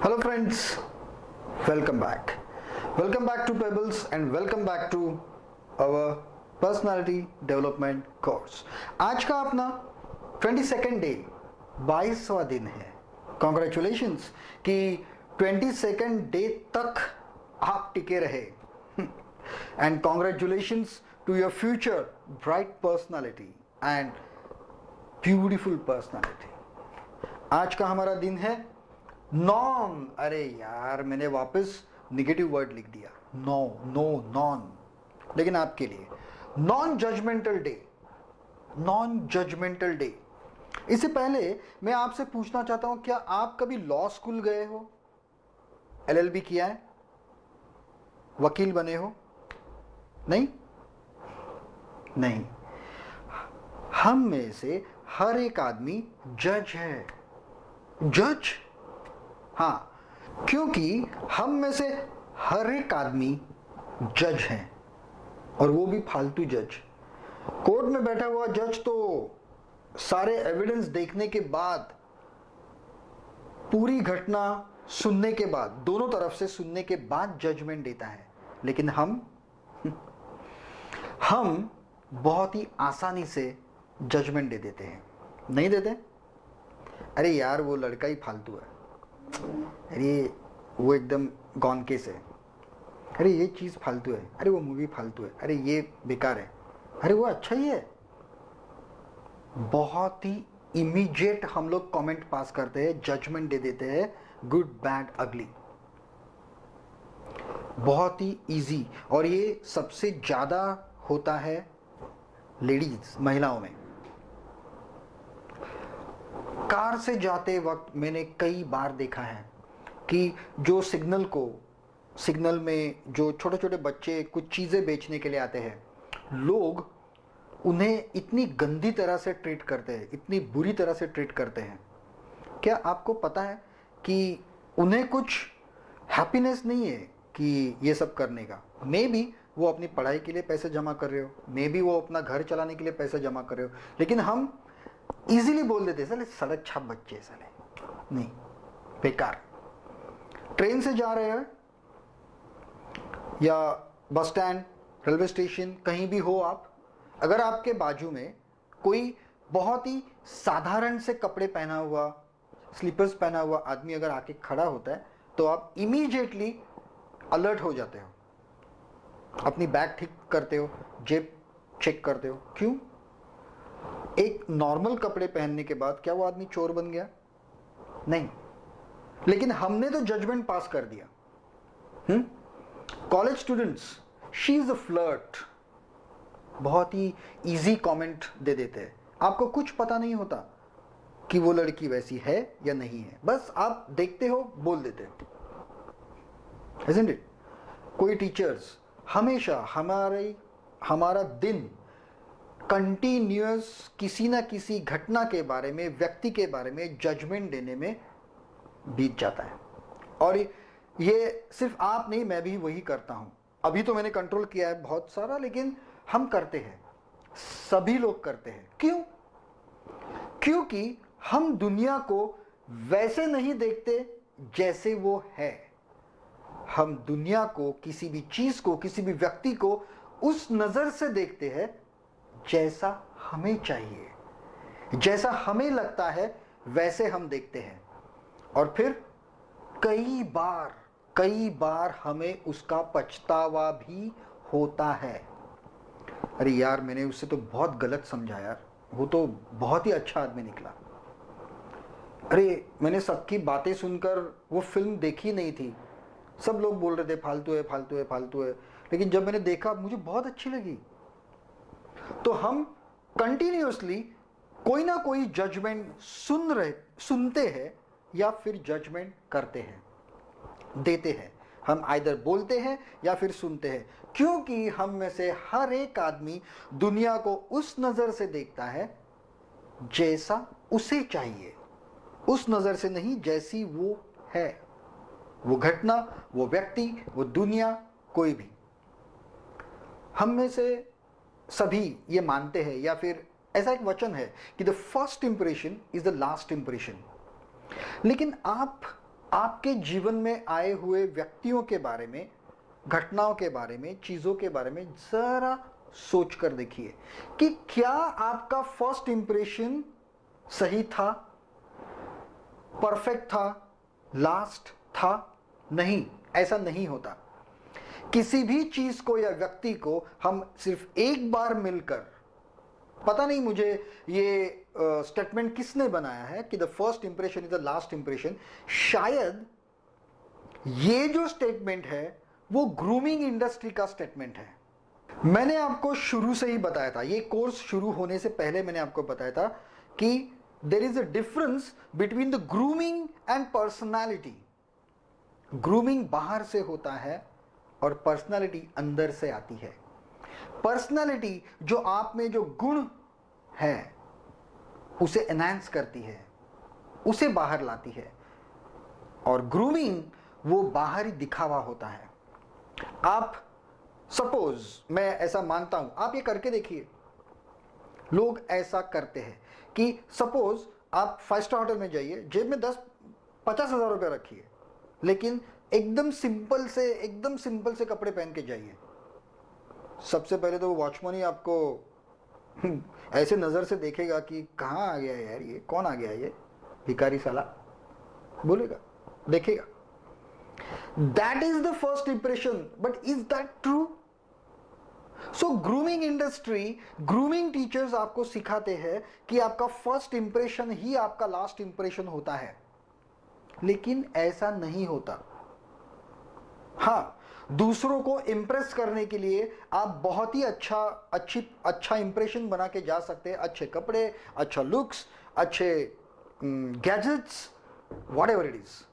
Hello friends, welcome back. Welcome back to Pebbles and welcome back to our personality development course. आज का अपना 22nd day 22वां दिन है. Congratulations कि 22nd day तक आप टिके रहे. And congratulations to your future bright personality and beautiful personality. आज का हमारा दिन है नॉन. अरे यार मैंने वापस निगेटिव वर्ड लिख दिया. नॉन. लेकिन आपके लिए नॉन जजमेंटल डे. इससे पहले मैं आपसे पूछना चाहता हूं, क्या आप कभी लॉ स्कूल गए हो, LLB किया है, वकील बने हो? नहीं. हम में से हर एक आदमी जज है. जज, हाँ, क्योंकि हम में से हर एक आदमी जज है, और वो भी फालतू जज. कोर्ट में बैठा हुआ जज तो सारे एविडेंस देखने के बाद, पूरी घटना सुनने के बाद, दोनों तरफ से सुनने के बाद जजमेंट देता है. लेकिन हम बहुत ही आसानी से जजमेंट दे देते हैं. नहीं देते? अरे यार वो लड़का ही फालतू है, अरे वो एकदम गॉन केस है, अरे ये चीज़ फालतू है, अरे वो मूवी फालतू है, अरे ये बेकार है, अरे वो अच्छा ही है. बहुत ही इमीडिएट हम लोग कमेंट पास करते हैं, जजमेंट दे देते हैं, गुड बैड अगली. बहुत ही इजी. और ये सबसे ज़्यादा होता है लेडीज, महिलाओं में. कार से जाते वक्त मैंने कई बार देखा है कि जो सिग्नल में जो छोटे छोटे बच्चे कुछ चीज़ें बेचने के लिए आते हैं, लोग उन्हें इतनी गंदी तरह से ट्रीट करते हैं, इतनी बुरी तरह से ट्रीट करते हैं. क्या आपको पता है कि उन्हें कुछ हैप्पीनेस नहीं है कि ये सब करने का? मे बी वो अपनी पढ़ाई के लिए पैसे जमा कर रहे हो, मे बी वो अपना घर चलाने के लिए पैसे जमा कर रहे हो, लेकिन हम इजीली बोल देते साले सड़क छाप बच्चे, साले नहीं, बेकार. ट्रेन से जा रहे हैं या बस स्टैंड, रेलवे स्टेशन, कहीं भी हो आप, अगर आपके बाजू में कोई बहुत ही साधारण से कपड़े पहना हुआ, स्लीपर्स पहना हुआ आदमी अगर आके खड़ा होता है, तो आप इमीडिएटली अलर्ट हो जाते हो, अपनी बैग ठीक करते हो, जेब चेक करते हो. क्यों? एक नॉर्मल कपड़े पहनने के बाद क्या वो आदमी चोर बन गया? नहीं. लेकिन हमने तो जजमेंट पास कर दिया. College students, she is a flirt, बहुत ही इजी कमेंट दे देते हैं. आपको कुछ पता नहीं होता कि वो लड़की वैसी है या नहीं है, बस आप देखते हो, बोल देते हो. Isn't it? कोई टीचर्स हमेशा हमारा दिन कंटिन्यूअस किसी ना किसी घटना के बारे में, व्यक्ति के बारे में जजमेंट देने में बीत जाता है. और ये सिर्फ आप नहीं, मैं भी वही करता हूं. अभी तो मैंने कंट्रोल किया है बहुत सारा, लेकिन हम करते हैं, सभी लोग करते हैं. क्यों? क्योंकि हम दुनिया को वैसे नहीं देखते जैसे वो है. हम दुनिया को, किसी भी चीज को, किसी भी व्यक्ति को उस नजर से देखते हैं जैसा हमें चाहिए, जैसा हमें लगता है वैसे हम देखते हैं. और फिर कई बार हमें उसका पछतावा भी होता है. अरे यार मैंने उससे तो बहुत गलत समझा यार, वो तो बहुत ही अच्छा आदमी निकला. अरे मैंने सबकी बातें सुनकर वो फिल्म देखी नहीं थी, सब लोग बोल रहे थे फालतू है, लेकिन जब मैंने देखा मुझे बहुत अच्छी लगी. तो हम कंटिन्यूअसली कोई ना कोई जजमेंट सुनते हैं या फिर जजमेंट करते हैं, देते हैं. हम आइदर बोलते हैं या फिर सुनते हैं, क्योंकि हम में से हर एक आदमी दुनिया को उस नजर से देखता है जैसा उसे चाहिए, उस नजर से नहीं जैसी वो है. वो घटना, वो व्यक्ति, वो दुनिया, कोई भी. हम में से सभी ये मानते हैं, या फिर ऐसा एक वचन है कि the first impression is the last impression. लेकिन आप आपके जीवन में आए हुए व्यक्तियों के बारे में, घटनाओं के बारे में, चीजों के बारे में जरा सोच कर देखिए कि क्या आपका फर्स्ट इंप्रेशन सही था, परफेक्ट था, लास्ट था? नहीं, ऐसा नहीं होता। किसी भी चीज को या व्यक्ति को हम सिर्फ एक बार मिलकर, पता नहीं मुझे ये स्टेटमेंट किसने बनाया है कि the first impression is the last impression, शायद ये जो स्टेटमेंट है वो ग्रूमिंग इंडस्ट्री का स्टेटमेंट है। मैंने आपको शुरू से ही बताया था, ये कोर्स शुरू होने से पहले मैंने आपको बताया था कि there is a difference between the grooming and personality. Grooming बाहर से होता है और पर्सनालिटी अंदर से आती है। पर्सनालिटी जो आप में जो गुण है उसे एनहांस करती है, उसे बाहर लाती है, और ग्रूमिंग वो बाहरी दिखावा होता है। आप सपोज, मैं ऐसा मानता हूं, आप ये करके देखिए, लोग ऐसा करते हैं कि सपोज आप 5 स्टार होटल में जाइए, जेब में 10-50 हजार रुपये रखिए, लेकिन एकदम सिंपल से कपड़े पहन के जाइए। सबसे पहले तो वॉचमैन ही आपको ऐसे नजर से देखेगा कि कहाँ आ गया यार, ये कौन आ गया, ये भिखारी साला बोलेगा, देखेगा। That is the first impression, but is that true? So grooming industry, grooming teachers आपको सिखाते हैं कि आपका फर्स्ट इंप्रेशन ही आपका लास्ट इंप्रेशन होता है, लेकिन ऐसा नहीं होता। हाँ, दूसरों को इंप्रेस करने के लिए आप बहुत ही अच्छा इंप्रेशन बना के जा सकते हैं, अच्छे कपड़े, अच्छा लुक्स, अच्छे गैजेट्स, व्हाटएवर इट इज।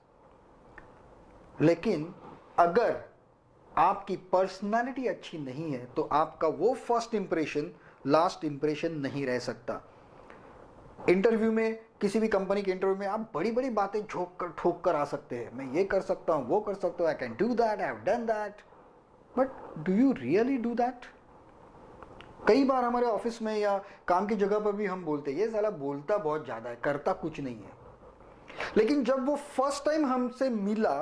लेकिन अगर आपकी पर्सनालिटी अच्छी नहीं है तो आपका वो फर्स्ट इंप्रेशन लास्ट इंप्रेशन नहीं रह सकता। इंटरव्यू में, किसी भी कंपनी के इंटरव्यू में आप बड़ी बड़ी बातें ठोक कर आ सकते हैं, मैं ये कर सकता हूं, वो कर सकता हूं, I can do that, I have done that, but do you really do that? कई बार हमारे ऑफिस में या काम की जगह पर भी हम बोलते हैं, ये साला बोलता बहुत ज्यादा है, करता कुछ नहीं है। लेकिन जब वो फर्स्ट टाइम हमसे मिला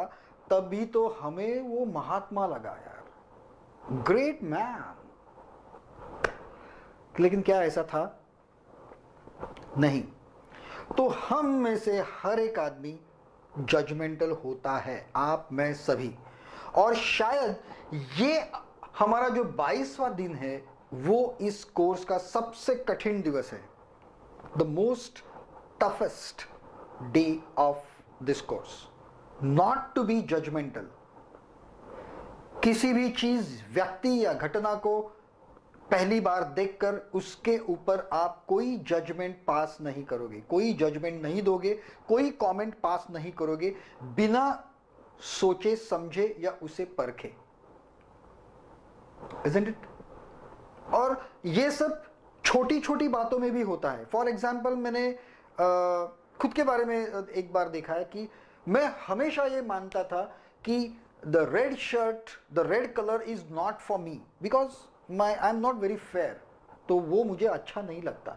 तभी तो हमें वो महात्मा लगा यार, ग्रेट मैन। लेकिन क्या ऐसा था? नहीं। तो हम में से हर एक आदमी जजमेंटल होता है, आप मैं सभी। और शायद ये हमारा जो 22वां दिन है वो इस कोर्स का सबसे कठिन दिवस है, the most toughest day of this course. Not to be judgemental. किसी भी चीज, व्यक्ति या घटना को पहली बार देखकर उसके ऊपर आप कोई जजमेंट पास नहीं करोगे, कोई जजमेंट नहीं दोगे, कोई कमेंट पास नहीं करोगे बिना सोचे समझे या उसे परखे। Isn't it? और ये सब छोटी छोटी बातों में भी होता है। फॉर एग्जाम्पल, मैंने खुद के बारे में एक बार देखा है कि मैं हमेशा ये मानता था कि the red shirt, the red colour is not for me because I am not very fair, तो वो मुझे अच्छा नहीं लगता।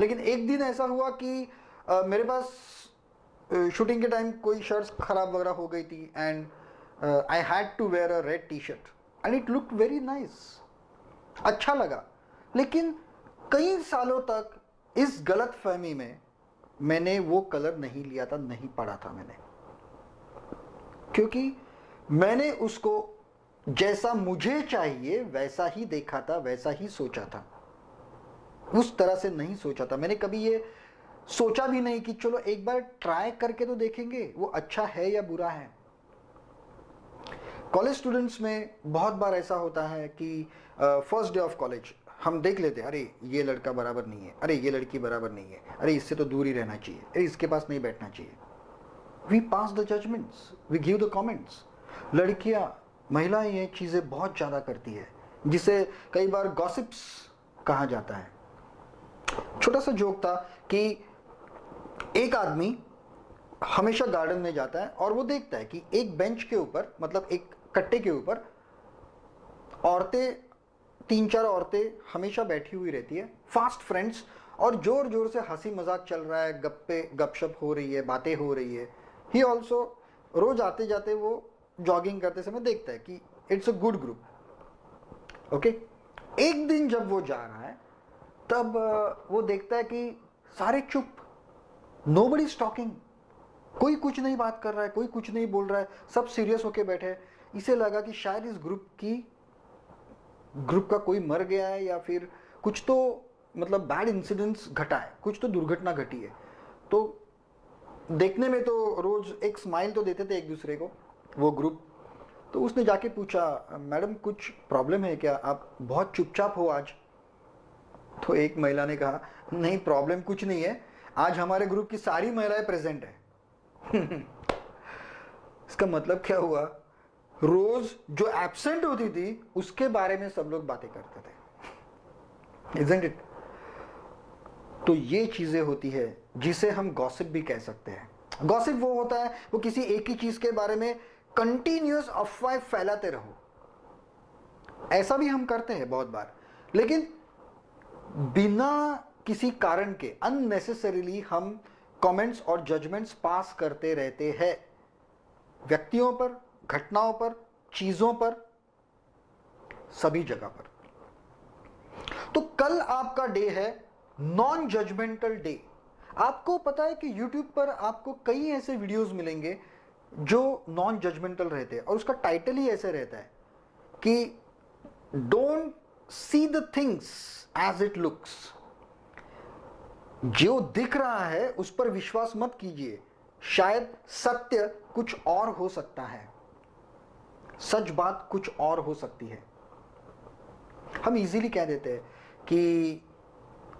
लेकिन एक दिन ऐसा हुआ कि मेरे पास शूटिंग के टाइम कोई शर्ट्स खराब वगैरह हो गई थी and I had to wear a red T shirt and it looked very nice, अच्छा लगा। लेकिन कई सालों तक इस गलत फहमी में मैंने वो कलर नहीं लिया था, नहीं पढ़ा था मैंने, क्योंकि मैंने उसको जैसा मुझे चाहिए वैसा ही देखा था, वैसा ही सोचा था, उस तरह से नहीं सोचा था। मैंने कभी ये सोचा भी नहीं कि चलो एक बार ट्राई करके तो देखेंगे वो अच्छा है या बुरा है। कॉलेज स्टूडेंट्स में बहुत बार ऐसा होता है कि फर्स्ट डे ऑफ कॉलेज हम देख लेते हैं, अरे ये लड़का बराबर नहीं है, अरे ये लड़की बराबर नहीं है, अरे इससे तो दूर ही रहना चाहिए, अरे इसके पास नहीं बैठना चाहिए। We pass the judgements, we give the comments. लड़कियां, महिलाएं ये चीजें बहुत ज्यादा करती है, जिसे कई बार गॉसिप्स कहा जाता है। छोटा सा जोक था कि एक आदमी हमेशा गार्डन में जाता है और वो देखता है कि एक बेंच के ऊपर, मतलब एक कट्टे के ऊपर औरतें, 3-4 औरतें हमेशा बैठी हुई रहती है, फास्ट फ्रेंड्स, और जोर जोर से हंसी मजाक चल रहा है, गप्पे गपशप हो रही है, बातें हो रही है। ही ऑल्सो रोज आते जाते वो जॉगिंग करते समय देखता है कि it's a good group. Okay, एक दिन जब वो जा रहा है तब वो देखता है कि सारे चुप, नोबडी इज टॉकिंग, कोई कुछ नहीं बात कर रहा है, कोई कुछ नहीं बोल रहा है, सब सीरियस होके बैठे हैं। इसे लगा कि शायद इस ग्रुप का कोई मर गया है या फिर कुछ तो मतलब बैड इंसिडेंट्स घटा है, कुछ तो दुर्घटना घटी है। तो देखने में तो रोज एक स्माइल तो देते थे एक दूसरे को वो ग्रुप। तो उसने जाके पूछा, मैडम कुछ प्रॉब्लम है क्या, आप बहुत चुपचाप हो आज? तो एक महिला ने कहा, नहीं प्रॉब्लम कुछ नहीं है, आज हमारे ग्रुप की सारी महिलाएं प्रेजेंट है। इसका मतलब क्या हुआ, रोज जो एब्सेंट होती थी उसके बारे में सब लोग बातें करते थे। Isn't it? तो ये चीजें होती है जिसे हम गॉसिप भी कह सकते हैं। गॉसिप वो होता है, वो किसी एक ही चीज के बारे में कंटिन्यूअस अफवाह फैलाते रहो। ऐसा भी हम करते हैं बहुत बार, लेकिन बिना किसी कारण के अननेसेसरीली हम कमेंट्स और जजमेंट्स पास करते रहते हैं, व्यक्तियों पर, घटनाओं पर, चीजों पर, सभी जगह पर। तो कल आपका डे है नॉन जजमेंटल डे। आपको पता है कि YouTube पर आपको कई ऐसे वीडियोस मिलेंगे जो नॉन जजमेंटल रहते हैं, और उसका टाइटल ही ऐसे रहता है कि don't see the things as it looks. जो दिख रहा है उस पर विश्वास मत कीजिए, शायद सत्य कुछ और हो सकता है, सच बात कुछ और हो सकती है। हम इजीली कह देते हैं कि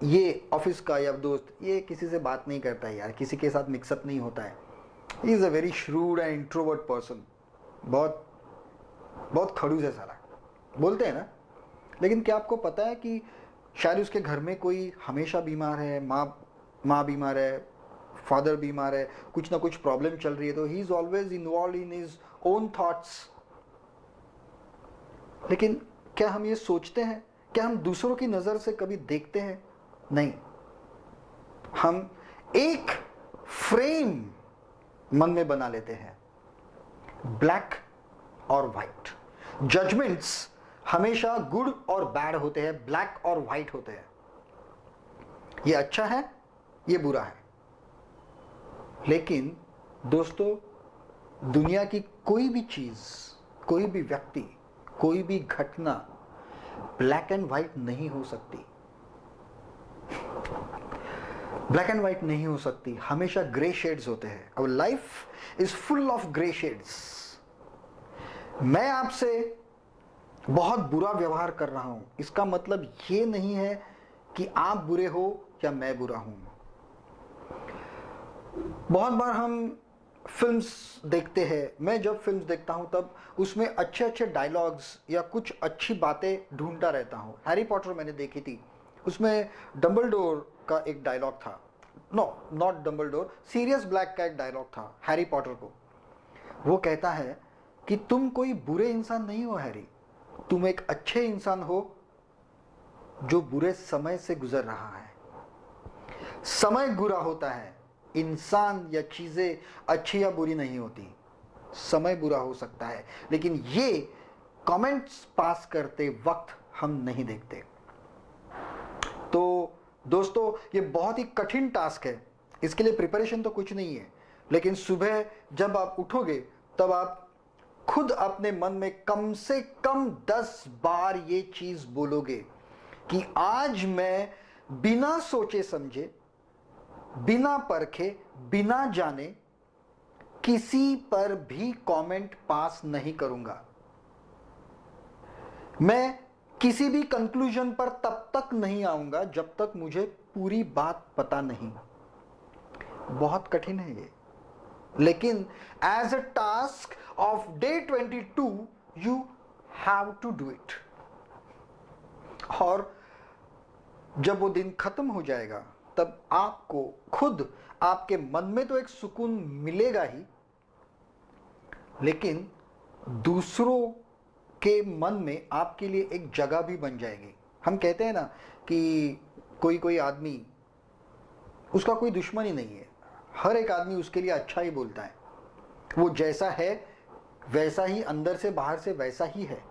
ये ऑफिस का या दोस्त ये किसी से बात नहीं करता है यार, किसी के साथ मिक्सअप नहीं होता है, he is a very shrewd and introvert person, बहुत बहुत खड़ूस है साला, बोलते हैं ना। लेकिन क्या आपको पता है कि शायद उसके घर में कोई हमेशा बीमार है, माँ बीमार है, फादर बीमार है, कुछ ना कुछ प्रॉब्लम चल रही है, तो he is always involve in his own thoughts. लेकिन क्या हम ये सोचते हैं, क्या हम दूसरों की नजर से कभी देखते हैं? नहीं, हम एक फ्रेम मन में बना लेते हैं, ब्लैक और व्हाइट। जजमेंट्स हमेशा गुड और बैड होते हैं, ब्लैक और व्हाइट होते हैं। ये अच्छा है, ये बुरा है। लेकिन दोस्तों, दुनिया की कोई भी चीज, कोई भी व्यक्ति, कोई भी घटना ब्लैक एंड व्हाइट नहीं हो सकती। ब्लैक एंड व्हाइट नहीं हो सकती, हमेशा ग्रे शेड्स होते हैं। Our life is full of grey shades. मैं आपसे बहुत बुरा व्यवहार कर रहा हूं, इसका मतलब ये नहीं है कि आप बुरे हो या मैं बुरा हूं। बहुत बार हम फिल्म्स देखते हैं, मैं जब फिल्म्स देखता हूं तब उसमें अच्छे अच्छे डायलॉग्स या कुछ अच्छी बातें ढूंढता रहता हूं। हैरी पॉटर मैंने देखी थी, उसमें डंबलडोर का एक डायलॉग था, no not Dumbledore, Sirius Black का एक डायलॉग था हैरी पॉटर को। वो कहता है कि तुम कोई बुरे इंसान नहीं हो हैरी, तुम एक अच्छे इंसान हो जो बुरे समय से गुजर रहा है। समय बुरा होता है, इंसान या चीजें अच्छी या बुरी नहीं होती। समय बुरा हो सकता है, लेकिन ये कमेंट्स पास करते वक्त हम नहीं देखते। तो दोस्तों, ये बहुत ही कठिन टास्क है, इसके लिए प्रिपरेशन तो कुछ नहीं है, लेकिन सुबह जब आप उठोगे तब आप खुद अपने मन में कम से कम 10 बार ये चीज बोलोगे कि आज मैं बिना सोचे समझे, बिना परखे, बिना जाने किसी पर भी कमेंट पास नहीं करूंगा। मैं किसी भी कंक्लूजन पर तब तक नहीं आऊंगा जब तक मुझे पूरी बात पता नहीं। बहुत कठिन है ये, लेकिन as a task of day 22 you have to do it. और जब वो दिन खत्म हो जाएगा तब आपको खुद, आपके मन में तो एक सुकून मिलेगा ही, लेकिन दूसरों के मन में आपके लिए एक जगह भी बन जाएगी। हम कहते हैं ना कि कोई कोई आदमी, उसका कोई दुश्मन ही नहीं है, हर एक आदमी उसके लिए अच्छा ही बोलता है। वो जैसा है वैसा ही, अंदर से बाहर से वैसा ही है।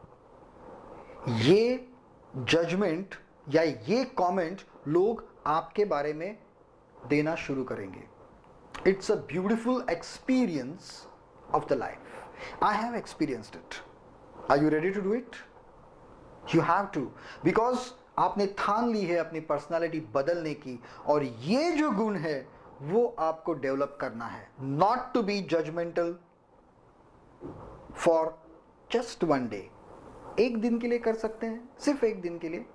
ये जजमेंट या ये कमेंट लोग आपके बारे में देना शुरू करेंगे। It's a beautiful experience of the life. I have experienced it. Are you ready to do it? You have to, because आपने ठान ली है अपनी पर्सनालिटी बदलने की, और ये जो गुण है वो आपको डेवलप करना है। Not to be judgemental for just one day. एक दिन के लिए कर सकते हैं, सिर्फ एक दिन के लिए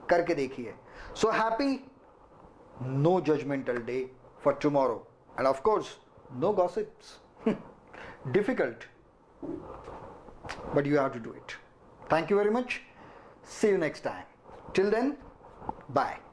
करके देखिए। So happy no judgemental day for tomorrow, and of course no gossips. Difficult, but you have to do it. Thank you very much. See you next time. Till then, bye.